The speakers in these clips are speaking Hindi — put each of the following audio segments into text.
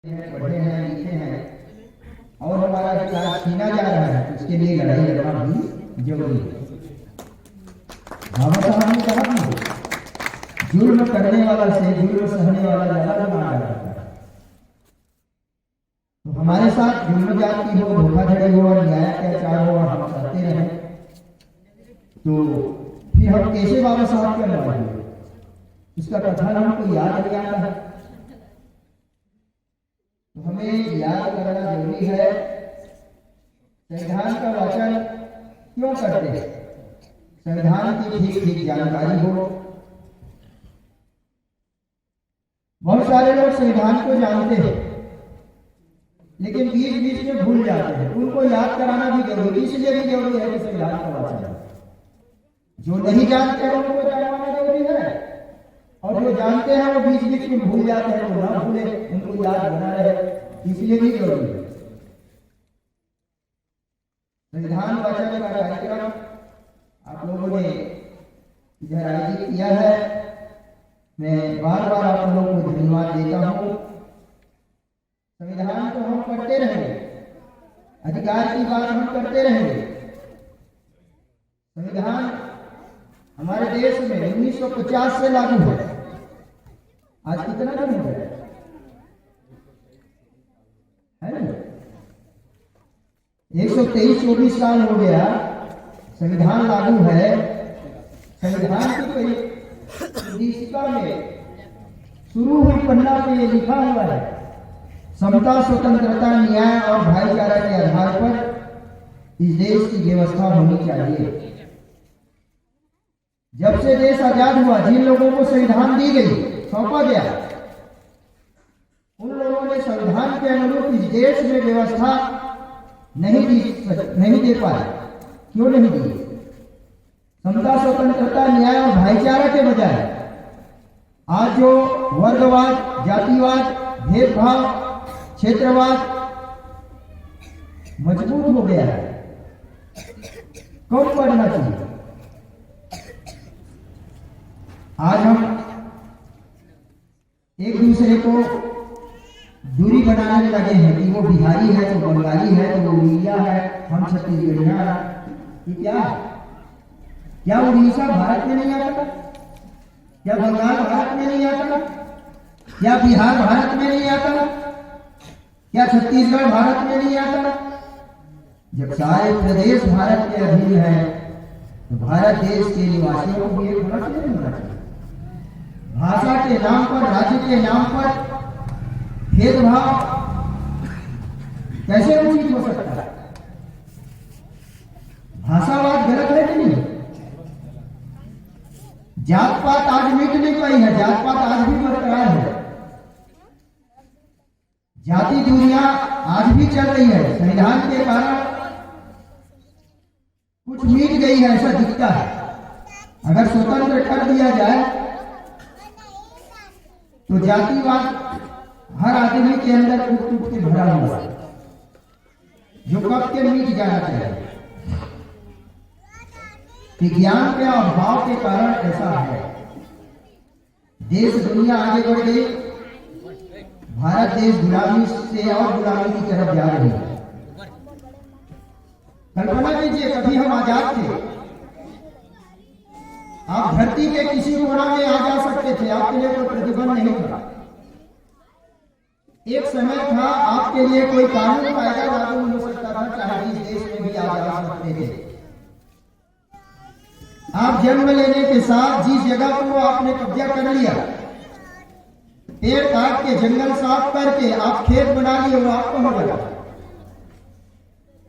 पढ़े हैं, लिखे हैं और हमारा अधिकार छीना जा रहा है, उसके लिए लड़ाई लड़ना भी जरूरी है। बाबा साहब ने कहा कि जुर्म करने वाला से जुर्म सहने वाला ज्यादा माना जाता है। तो हमारे साथ जुर्म जाति हो, धोखाधड़ी हो और न्याय अत्याचार हो और हम सहते रहे, तो फिर हम कैसे बाबा साहब के अनुयायी? इसका कथन हमको याद नहीं आता है। तो हमें याद करना जरूरी है। संविधान का वाचन क्यों करते हैं? संविधान की ठीक ठीक जानकारी हो। बहुत सारे लोग संविधान को जानते हैं लेकिन बीच बीच में भूल जाते हैं। उनको याद कराना भी जरूरी, इसलिए भी जरूरी है कि संविधान का वाचन जो नहीं जानते हैं उनको जानना जरूरी है, और जो जानते हैं वो बीच बीच में भूल जाते हैं, तो ना भूले, उनको याद बना रहे, इसलिए भी जरूरी है। संविधान वाचन का कार्यक्रम आप लोगों ने इधर आयोजित किया है। मैं बार बार आप लोगों को धन्यवाद देता हूँ। संविधान को हम पढ़ते रहेंगे, अधिकार की बात हम करते रहेंगे। संविधान हमारे देश में 1950 से लागू है। आज कितना दिन हो गया है ना? 123-24 साल हो गया संविधान लागू है। संविधान की उद्देशिका में शुरू हुई पन्ना पे ये लिखा हुआ है, समता, स्वतंत्रता, न्याय और भाईचारा के आधार पर इस देश की व्यवस्था होनी चाहिए। जब से देश आजाद हुआ, जिन लोगों को संविधान दी गई, सौंपा गया, उन लोगों ने संविधान के अनुरूप इस देश में व्यवस्था नहीं दे पाए। क्यों नहीं दी? समता, स्वतंत्रता, न्याय और भाईचारा के बजाय आज जो वर्गवाद, जातिवाद, भेदभाव, क्षेत्रवाद मजबूत हो गया है, कम पढ़ना चाहिए। आज हम एक दूसरे को दूरी बनाने लगे हैं कि वो बिहारी है तो बंगाली है तो वो उड़िया है, हम छत्तीसगढ़िया है। क्या उड़ीसा भारत में नहीं आता? क्या बंगाल भारत में नहीं आता? क्या बिहार भारत में नहीं आता? क्या छत्तीसगढ़ भारत में नहीं आता? जब सारे प्रदेश भारत के अधीन है तो भारत देश के निवासियों को भी एक होना चाहिए। भाषा के नाम पर, राज्य के नाम पर भेदभाव कैसे उचित हो सकता है? भाषावाद गलत है कि नहीं? जात पात आज मिट नहीं पाई है, जात पात आज भी बरकरार है। जाति दूरियां आज भी चल रही है। संविधान के कारण कुछ मिट गई है ऐसा दिखता है। अगर स्वतंत्र कर दिया जाए तो जातिवाद हर आदमी के अंदर टूट के भरा हुआ है, जो कब के मिट जाना चाहिए। विज्ञान के अभाव के कारण ऐसा है। देश दुनिया आगे बढ़ गई, भारत देश गुलामी से और गुलामी की तरफ जा रही है। कल्पना कीजिए, कभी हम आजाद थे, आप धरती के किसी कोना में आ जा सकते थे, आपके लिए कोई प्रतिबंध नहीं था। एक समय था आपके लिए कोई कानून कायदा लागू हो सकता था, चाहे जिस देश में भी आ जा सकते थे। आप जन्म लेने के साथ जिस जगह को आपने कब्जा कर लिया, पेड़ काट के, जंगल साफ करके आप खेत बना लिए, वो आपको हो गया।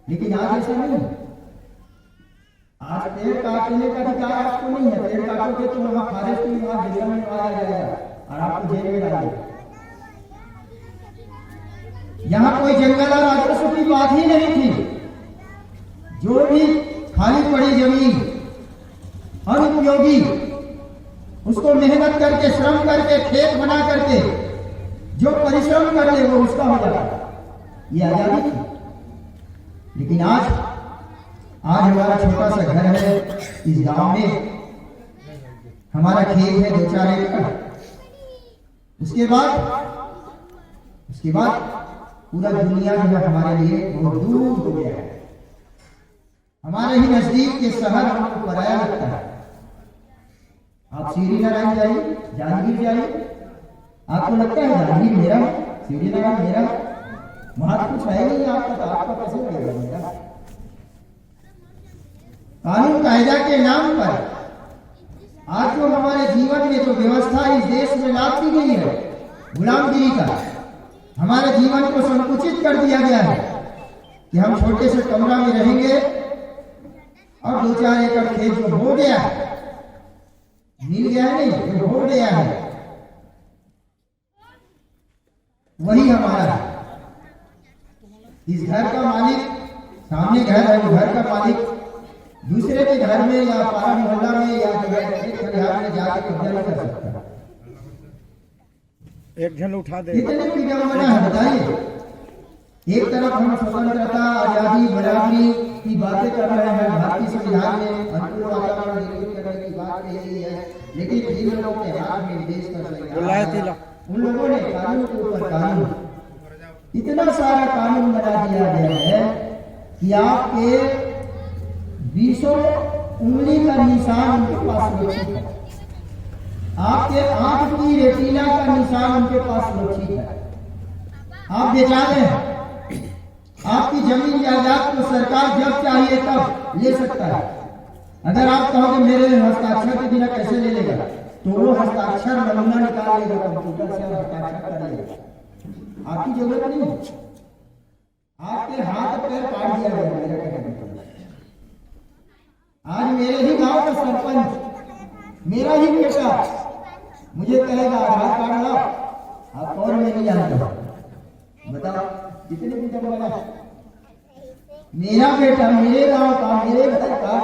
लेकिन आज ऐसा नहीं। आज पेड़ काटने का अधिकार आपको नहीं है। पेड़ काटोगे तो वहां फॉरेस्ट विभाग जंगल में आया जाएगा और आपको जेल में डालेगा। यहां कोई जंगल और राजस्व की बात ही नहीं थी। जो भी खाली पड़ी जमीन अनुपयोगी, उसको मेहनत करके, श्रम करके, खेत बना करके जो परिश्रम कर ले वो उसका हो जाता। ये आजादी थी। लेकिन आज हमारा छोटा सा घर है इस गांव में, हमारा खेत है 2-4 एकड़। उसके बाद उसके बाद पूरा दुनिया जो है हमारे लिए बहुत दूर हो गया है। हमारे ही नजदीक के शहर हमको पराया लगता है। आप सीढ़ी नारायण जाइए, जांजगीर जाइए, आपको लगता है जांजगीर मेरा, सीढ़ी नारायण मेरा, वहां कुछ है नहीं आपका, तो आपका कैसे लगेगा मेरा? कानून कायदा के नाम पर आज जो हमारे जीवन में जो व्यवस्था इस देश में ला दी गई है गुलामगिरी का, हमारे जीवन को संकुचित कर दिया गया है कि हम छोटे से कमरा में रहेंगे और 2-4 एकड़ खेत जो हो गया है, मिल गया है नहीं, जो हो गया है वही हमारा है। इस घर का मालिक, सामने घर है, वो घर का मालिक दूसरे के घर में या पारा मोहल्ला में या खलिहान में जाके कब्जा नहीं कर सकता। एक जन उठा दे। कितने की जमाना है बताइए? एक तरफ हम स्वतंत्रता, आजादी, बराबरी की बातें कर रहे हैं, भारतीय संविधान में अनुकूल वातावरण निर्मित करने की बात कही गई है, लेकिन जिन लोगों के हाथ में देश का संविधान, उन लोगों ने कानून के ऊपर कानून, इतना सारा कानून बना दिया गया है कि आपके 20 उंगली का निशान उनके पास सुरक्षित है, आपके आंख की रेटिना का निशान उनके पास सुरक्षित है। आप बेचारे हैं, आपकी जमीन जायदाद को सरकार जब चाहिए तब ले सकता है। अगर आप कहोगे मेरे हस्ताक्षर के बिना कैसे ले लेगा, तो वो हस्ताक्षर नमूना निकाल लेगा, कंप्यूटर से हस्ताक्षर कर लेगा, आपकी जरूरत नहीं है। आपके हाथ पैर काट दिया गया मेरे कहने पर। आज मेरे ही गांव का सरपंच, मेरा ही बेटा मुझे कहेगा आधार कार्ड लाओ, आप और मैं नहीं जानता, बताओ कितने की जमाना? मेरा बेटा मेरे गांव का, मेरे घर का,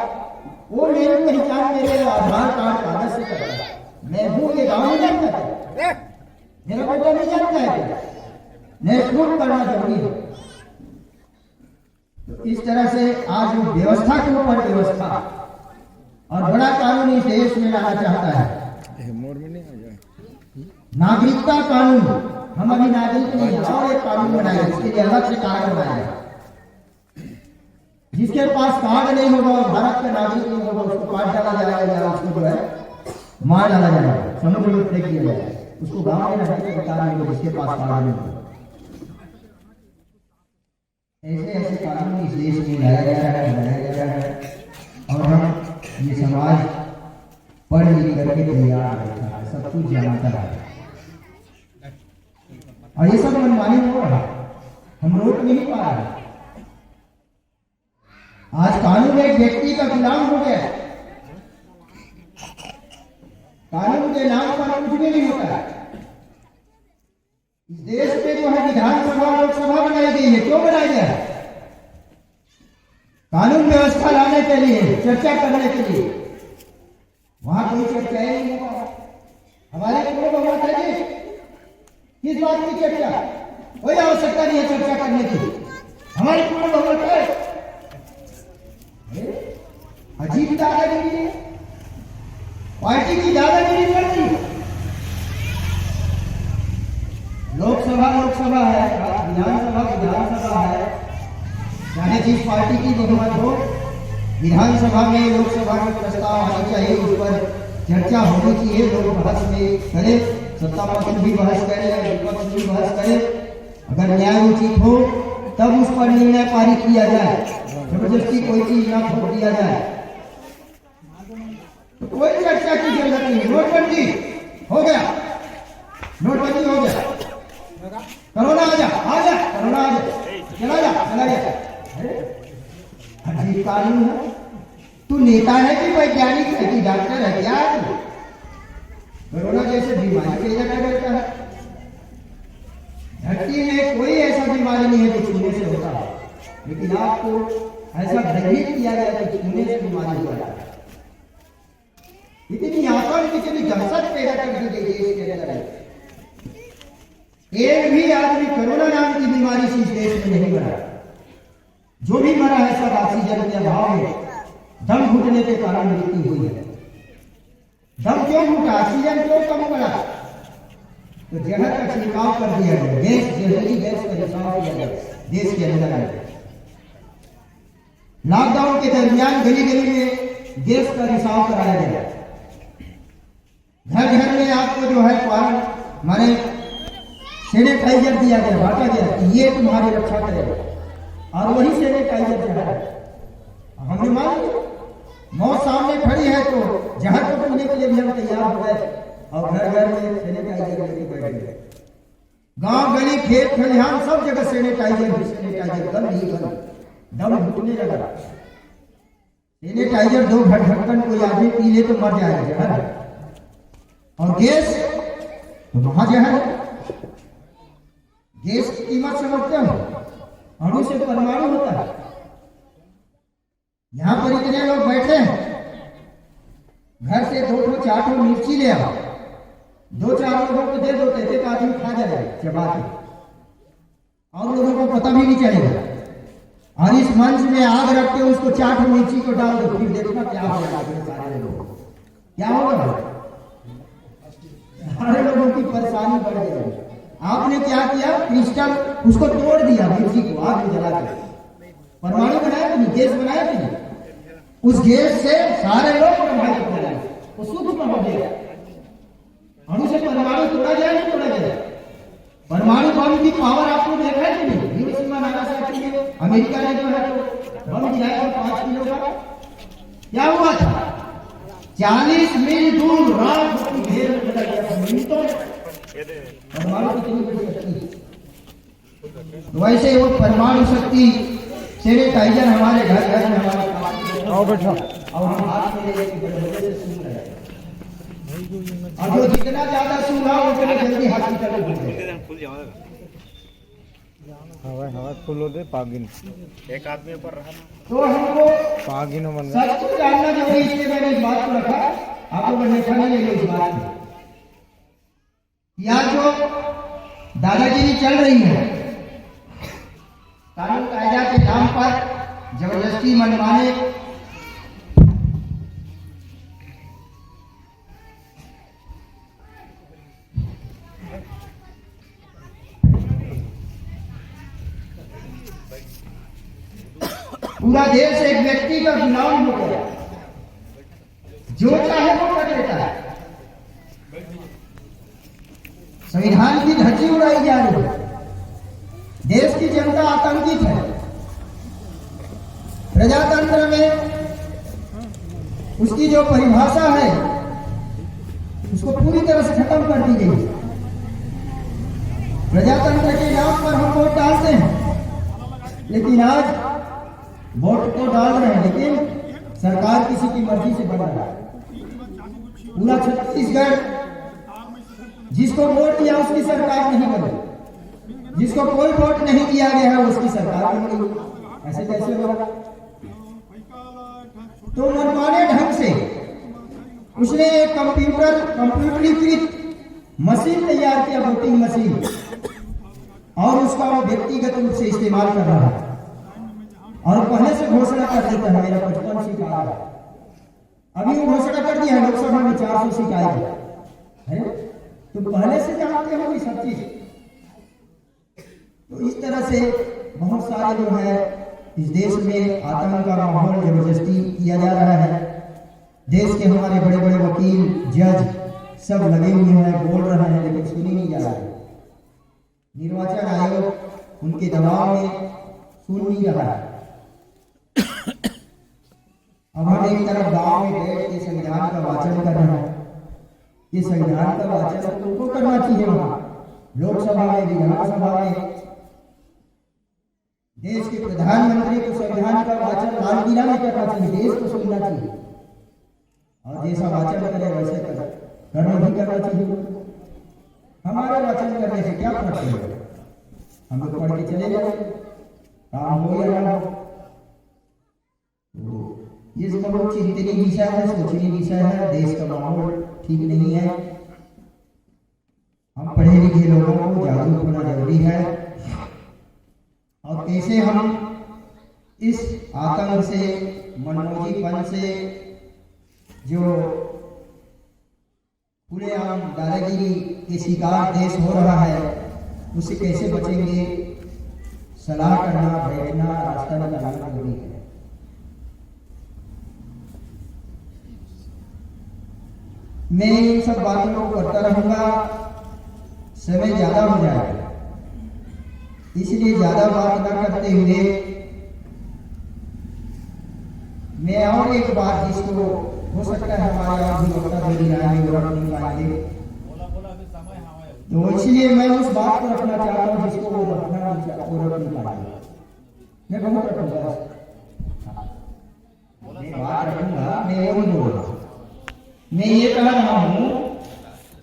वो मेरी पहचान मेरे आधार कार्ड कागज से करता है। मैं हूँ ये गांव नहीं जानता है, मेरा बेटा नहीं जानता है, मैं प्रूफ करना जरूरी है। तो इस तरह से आज वो व्यवस्था के ऊपर व्यवस्था और बड़ा कानून इस देश में लाना चाहता है। नागरिकता कानून, हम अभी नागरिक नहीं है, और एक कानून बनाया, इसके लिए अलग से कार्ड बनाया। जिसके पास कार्ड नहीं होगा और भारत का नागरिक नहीं होगा, उसको काट डाला जाएगा, उसको जो है मार डाला जाएगा, समुद्र में फेंक दिया जाएगा, उसको गांव में रहने के बता नहीं होगा जिसके पास कार्ड नहीं होगा। ऐसे ऐसे कानून इस देश में लाया गया है, बनाया गया है, और हम ये समाज पढ़ लिख करके तैयार रहता है, सब कुछ जानता है, और ये सब मनमानी हो रहा है, हम रोक नहीं पा रहे। आज कानून एक व्यक्ति का गुलाम हो गया, कानून के नाम पर कुछ भी नहीं होता है। इस देश में जो है विधानसभा लोकसभा बनाई गई है, क्यों बनाई गई है? कानून व्यवस्था लाने के लिए, चर्चा करने के लिए। वहां कोई चर्चा ही नहीं होगा। हमारे पूर्व बहुमत है जी, किस बात की चर्चा? कोई आवश्यकता नहीं है चर्चा करने की, हमारी पूर्ण बहुमत है। अजीब दादागिरी है, पार्टी की दादागिरी कर दी। लोकसभा लोकसभा है, विधानसभा विधानसभा है, चाहे जिस पार्टी की बहुमत हो, विधानसभा में लोकसभा में प्रस्ताव आना चाहिए, उस पर चर्चा होनी चाहिए, लोग बहस में करें, सत्ता पक्ष भी बहस करे, विपक्ष भी बहस करे, अगर न्याय उचित हो तब उस पर निर्णय पारित किया जाए, जबरदस्ती कोई चीज ना छोड़ दिया जाए, तो कोई चर्चा की जरूरत नहीं। नोटबंदी हो गया, नोटबंदी हो गया, कोरोना आ जा, कोरोना आ जा, चला जा। अजीब कानून है। तू नेता है कि वैज्ञानिक है कि डॉक्टर है, क्या है? कोरोना जैसे बीमारी पैदा कर देता है। धरती में कोई ऐसा बीमारी नहीं है जो छूने से होता है, लेकिन आपको ऐसा भ्रमित किया गया कि छूने से बीमारी हो रहा है। इतनी आतंक, इतनी दहशत पैदा कर दी गई देश के अंदर। एक भी आदमी कोरोना नाम की बीमारी से इस देश में नहीं मरा। जो भी मरा है सब ऑक्सीजन के अभाव में, दम घुटने के कारण मृत्यु हुई है। दम क्यों घुटा? ऑक्सीजन क्यों कम पड़ा? तो जहर का छिड़काव कर दिया गया, गैस जहरीली गैस का रिसाव किया गया देश के अंदर। लॉकडाउन के दरमियान गली गली में गैस का रिसाव कराया गया। घर घर में आपको जो है माने सैनिटाइजर दिया गया, बांटा गया कि ये तुम्हारी रक्षा करेगा। और वही सैनिटाइजर जहर है। हमने मान लिया, मौत सामने खड़ी है तो जहर को पीने के लिए भी हम तैयार हो गए और घर घर में सैनिटाइजर लेके बैठ गए। गांव गली खेत खलिहान सब जगह सैनिटाइजर गंद ही गंद, दम घुटने लगा। सैनिटाइजर 2 ढक्कन कोई आदमी पी ले तो मर जाएगा, जहर। और गैस तो वहां जहर। गैस की कीमत समझते हो? अणु से परमाणु होता है। यहां पर इतने लोग बैठे हैं, घर से 2-4 मिर्ची ले आओ, 2-4 लोगों को दे दो, एक आदमी खा जाएगा चबा के, और लोगों को पता भी नहीं चलेगा। और इस मंच में आग रख के उसको 4 मिर्ची को डाल दो, फिर देखना क्या होगा। सारे लोग क्या होगा? सारे लोगों की परेशानी बढ़ जाएगी। आपने क्या किया? क्रिस्टल उसको तोड़ दिया, मिर्ची को आग में जला के परमाणु बनाया कि नहीं, गैस बनाया कि नहीं? उस गैस से सारे लोग प्रभावित हो रहे हैं, वो शुद्ध हो गया। अणु से परमाणु तोड़ा जाए नहीं तोड़ा जाए? परमाणु बम की पावर आपको देखा है कि नहीं? हिरोशिमा नागासाकी में अमेरिका ने जो है बम गिराया 5 किलो का। क्या हुआ था? 40 मील दूर रात की घेर में चला गया मिनटों में। परमाणु कितनी बड़ी शक्ति। तो वैसे वो परमाणु शक्ति सैनिटाइजर हमारे घर घर में हमारे आओ बैठो, और हम हाथ में लेके बड़े से सुन रहे हैं। और जो जितना ज्यादा सुन रहा है उतना जल्दी हॉस्पिटल में खुल जाएगा। हवा फुल हो दे पागिन, एक आदमी ऊपर रहा तो हमको पागिन बन गया। सच को जानना जरूरी, इसलिए मैंने इस बात को रखा। आपको बैठा नहीं है इस बात में। यहाँ जो दादागिरी चल रही है, कानून कायदा के नाम पर जबरदस्ती मनमाने, पूरा देश एक व्यक्ति का गुलाम हो गया, जो चाहे वो कर लेता है। संविधान की धज्जी उड़ाई जा रही है। देश की जनता आतंकित है। प्रजातंत्र में उसकी जो परिभाषा है उसको पूरी तरह से खत्म कर दी गई। प्रजातंत्र के नाम पर हम वोट डालते हैं, लेकिन आज वोट तो डाल रहे हैं, लेकिन सरकार किसी की मर्जी से बन रहा है। पूरा छत्तीसगढ़ जिसको वोट दिया उसकी सरकार नहीं बनी, जिसको कोई वोट नहीं दिया गया है उसकी सरकार बनी। ऐसे कैसे होगा? तो मनमाने ढंग से उसने एक कंप्यूटरीकृत मशीन तैयार किया, वोटिंग मशीन, और उसका वो व्यक्तिगत रूप से इस्तेमाल कर रहा है। और पहले से घोषणा कर देता है मेरा 55 सीट आ रहा है। अभी वो घोषणा कर दिया है लोकसभा में 400 सीट आएगी। तो पहले से जानते हो सब चीज। तो इस तरह से बहुत सारे जो है इस देश में आतंक का माहौल जबरदस्ती किया जा रहा है। देश के हमारे बड़े बड़े वकील, जज सब लगे हुए हैं, बोल रहे हैं, लेकिन सुनी नहीं जा रही। निर्वाचन आयोग उनके दबाव में सुन नहीं रहा है। अब हम एक तरफ गांव में बैठ के संविधान का वाचन कर रहे हैं। ये संविधान का वाचन उनको करना चाहिए, वहां लोकसभा में, विधानसभा में। देश के प्रधानमंत्री को संविधान का वाचन लाल किला में करना चाहिए, देश को सुनना चाहिए, और जैसा वाचन करे वैसे कर्म भी करना चाहिए। हमारा वाचन करने से क्या फर्क पड़ेगा? हम लोग पढ़ के चले जाए, काम हो या ना हो। ये बहुत चिंतनीय विषय है, सोचनीय विषय है। देश का माहौल ठीक नहीं है। हम पढ़े लिखे लोगों को जागरूक होना जरूरी है, और कैसे हम इस आतंक से, मनमोजीपन से, जो खुलेआम दादागिरी के शिकार देश हो रहा है, उससे कैसे बचेंगे? सलाह करना, बैठना, रास्ता निकालना जरूरी है। मैं इन सब बातों को करता रहूंगा, समय ज्यादा हो जाएगा, इसलिए ज्यादा बात न करते हुए मैं और एक बात जिसको हो सकता है हमारे यहाँ भी वक्ता दे दिया है और नहीं पाएंगे, तो इसलिए मैं उस बात को रखना चाहता हूँ जिसको वो रखना और नहीं पाएंगे। मैं बहुत रखूंगा, मैं बात रखूंगा, मैं वो नहीं बोल रहा। मैं ये कह रहा हूँ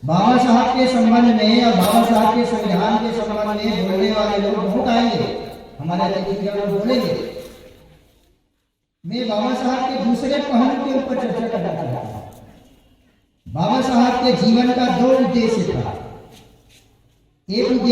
बाबा साहब के संबंध में और बाबा साहब के संविधान के संबंध में बोलने वाले लोग बहुत आएंगे, हमारे अतिथियां लोग बोलेंगे। मैं बाबा साहब के दूसरे पहलू के ऊपर चर्चा करना चाहता हूँ। बाबा साहब के जीवन का दो उद्देश्य था। एक उद्देश्य